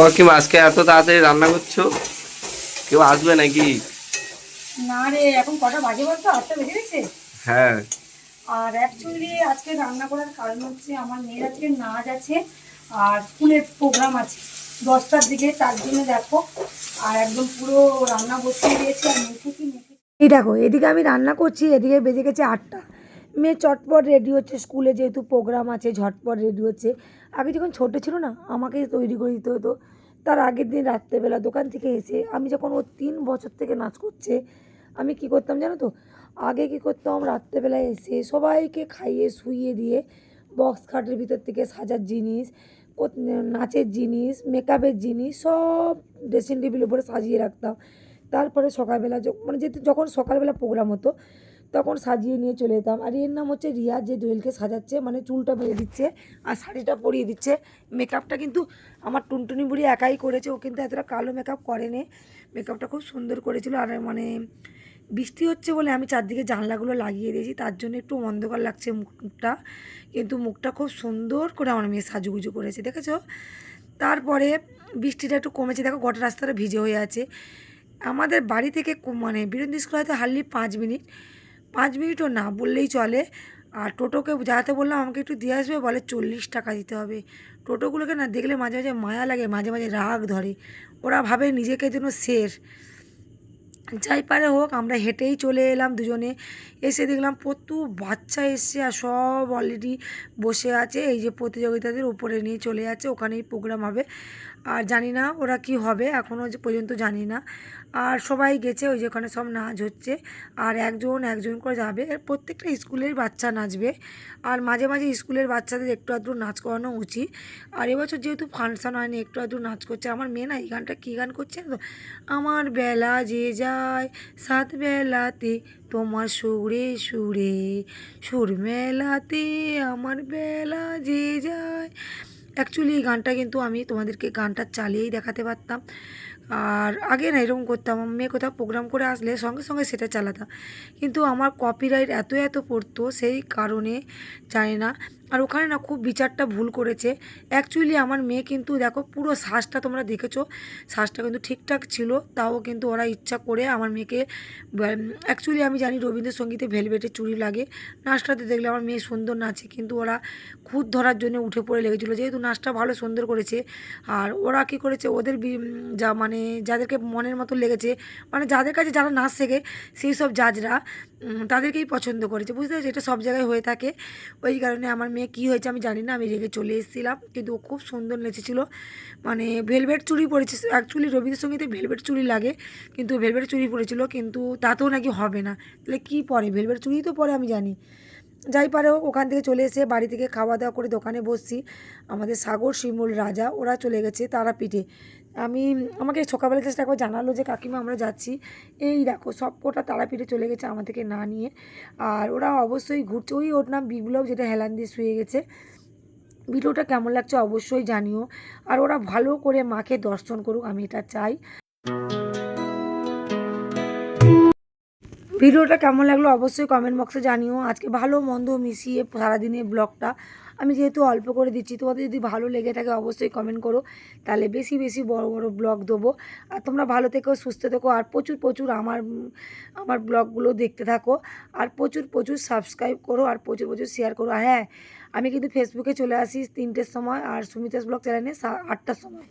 কাকিমা আজকে এত তাড়াতাড়ি রান্না করছো? কেউ আসবে নাকি? না রে, এখন কটা বাজে বলতো? 8টা বেজে গেছে। হ্যাঁ। আর অ্যাকচুয়ালি আজকে রান্না করার কারণ হচ্ছে আমার মেয়ের আজকে নাচ আছে আর স্কুলের প্রোগ্রাম আছে 10টার দিকে, তার জন্য দেখো। আর একদম পুরো রান্না বসিয়ে দিয়েছি আর মেখে এই দেখো, এদিকে আমি রান্না করছি, এদিকে বেজে গেছে 8টা। মেয়ে চটপট রেডি হচ্ছে, স্কুলে যেহেতু প্রোগ্রাম আছে ঝটপট রেডি হচ্ছে। আগে যখন ছোটো ছিল না, আমাকে তৈরি করে দিতে হতো। তার আগের দিন রাত্রেবেলা দোকান থেকে এসে, আমি যখন ও 3 বছর থেকে নাচ করছে, আমি কি করতাম জানো তো? আগে কি করতাম, রাত্রেবেলায় এসে সবাইকে খাইয়ে শুইয়ে দিয়ে বক্স খাটের ভিতর থেকে সাজার জিনিস, নাচের জিনিস, মেকআপের জিনিস সব ড্রেসিং টেবিলের উপরে সাজিয়ে রাখতাম। তারপরে সকালবেলা মানে যেহেতু যখন সকালবেলা প্রোগ্রাম হতো তখন সাজিয়ে নিয়ে চলে যেতাম। আর এর নাম হচ্ছে রিয়া, যে দোয়েলকে সাজাচ্ছে, মানে চুলটা বেঁধে দিচ্ছে আর শাড়িটা পরিয়ে দিচ্ছে। মেকআপটা কিন্তু আমার টুনটুনি বুড়ি একাই করেছে, ও কিন্তু এতটা কালো মেকআপ করেনি। মেকআপটা খুব সুন্দর করেছিল। আর মানে বৃষ্টি হচ্ছে বলে আমি চারদিকে জানলাগুলো লাগিয়ে দিয়েছি, তার জন্য একটু অন্ধকার লাগছে মুখটা, কিন্তু মুখটা খুব সুন্দর করে আমার মেয়ে সাজুগুজু করেছে, দেখেছো? তারপরে বৃষ্টিটা একটু কমেছে, দেখো গোটা রাস্তাটা ভিজে হয়ে আছে। আমাদের বাড়ি থেকে মানে বীরেন্দ্র স্কুল হয়তো হার্ডলি 5 মিনিট, 5 মিনিটও না বললেই চলে। আর টোটোকে যাতে বললাম আমাকে একটু দিয়ে আসবে, বলে 40 টাকা দিতে হবে। টোটোগুলোকে না দেখলে মাঝে মাঝে মায়া লাগে, মাঝে মাঝে রাগ ধরে। ওরা ভাবে নিজেকে যেন শের। যাই পারে হোক, আমরা হেঁটেই চলে এলাম দুজনে। এসে দেখলাম প্রচুর বাচ্চা এসছে আর সব অলরেডি বসে আছে, এই যে প্রতিযোগিতাদের উপরে নিয়ে চলে যাচ্ছে, ওখানেই প্রোগ্রাম হবে। আর জানি না ওরা কি হবে, এখনও পর্যন্ত জানি না। আর সবাই গেছে, ওই যে ওখানে সব নাচ হচ্ছে। আর একজন একজন করে যাবে, প্রত্যেকটা স্কুলের বাচ্চা নাচবে। আর মাঝে মাঝে স্কুলের বাচ্চাদের একটু আধটু নাচ করানো উচিত। আর এবছর যেহেতু ফাংশন হয়নি, একটু আধটু নাচ করছে। আমার মেয়ে না এই গানটা কী গান করছে তো, আমার বেলা যে যায় সাত বেলাতে তোমার সুরে সুরে, সুর মেলাতে আমার বেলা যে যায়। অ্যাকচুয়ালি এই গানটা কিন্তু আমি তোমাদেরকে গানটা চালিয়েই দেখাতে পারতাম। আর আগে না এরকম করতাম, আমার মেয়ে কোথাও প্রোগ্রাম করে আসলে সঙ্গে সঙ্গে সেটা চালাতাম, কিন্তু আমার কপিরাইট এত এত পড়তো, সেই কারণে জানি না। আর ওখানে না খুব বিচারটা ভুল করেছে। অ্যাকচুয়ালি আমার মেয়ে কিন্তু দেখো পুরো শ্বাসটা তোমরা দেখেছো, শ্বাসটা কিন্তু ঠিকঠাক ছিল, তাও কিন্তু ওরা ইচ্ছা করে আমার মেয়েকে, অ্যাকচুয়ালি আমি জানি রবীন্দ্রসঙ্গীতে ভেলভেটের চুড়ি লাগে, নাচটাতে দেখলে আমার মেয়ে সুন্দর নাচে, কিন্তু ওরা খুদ ধরার জন্য উঠে পড়ে লেগেছিলো, যেহেতু নাচটা ভালো সুন্দর করেছে। আর ওরা কী করেছে, ওদের যা মানে যাদেরকে মনের মতো লেগেছে, মানে যাদের কাছে যারা নাচ শেখে সেই সব জাজরা তাদেরকেই পছন্দ করেছে, বুঝতে পারছি, এটা সব জায়গায় হয়ে থাকে। ওই কারণে আমার মেয়ে কী হয়েছে আমি জানি না, আমি রেগে চলে এসেছিলাম, কিন্তু ও খুব সুন্দর নেচেছিলো। মানে ভেলভেট চুড়ি পরেছে, অ্যাকচুয়ালি রবীন্দ্রসঙ্গীতে ভেলভেট চুড়ি লাগে, কিন্তু ভেলভেট চুড়ি পরেছিল, কিন্তু তাতেও নাকি হবে না। তাহলে কী পরে? ভেলভেট চুড়ি তো পরে আমি জানি। যাই পারে হোক, ওখান থেকে চলে এসে বাড়ি থেকে খাওয়া দাওয়া করে দোকানে বসছি। আমাদের সাগর, শিমুল, রাজা ওরা চলে গেছে তারাপীঠে। আমাকে সকালবেলা চেষ্টা একবার জানালো যে কাকিমা আমরা যাচ্ছি। এই দেখো সব কটা তারাপীঠে চলে গেছে আমাদেরকে না নিয়ে। আর ওরা অবশ্যই ঘুরছে, ওর নাম বিপ্লব, যেটা হেলান দিয়ে শুয়ে গেছে। ভিডিওটা কেমন লাগছে অবশ্যই জানিও। আর ওরা ভালো করে মাকে দর্শন করুক, আমি এটা চাই। ভিডিওটা কেমন লাগলো অবশ্যই কমেন্ট বক্সে জানিও। আজকে ভালো মন্দ মিশিয়ে সারাদিনের ব্লগটা আমি যেহেতু অল্প করে দিচ্ছি, তোমাদের যদি ভালো লেগে থাকে অবশ্যই কমেন্ট করো, তাহলে বেশি বেশি বড় বড় ব্লগ দেবো। আর তোমরা ভালো থেকো, সুস্থ থেকো, আর প্রচুর প্রচুর আমার আমার ব্লগগুলো দেখতে থাকো। আর প্রচুর প্রচুর সাবস্ক্রাইব করো, আর প্রচুর প্রচুর শেয়ার করো। আর হ্যাঁ, আমি কিন্তু ফেসবুকে চলে আসি 3টের সময়, আর সুমিতাস ব্লগ চ্যানেলে 8টার সময়।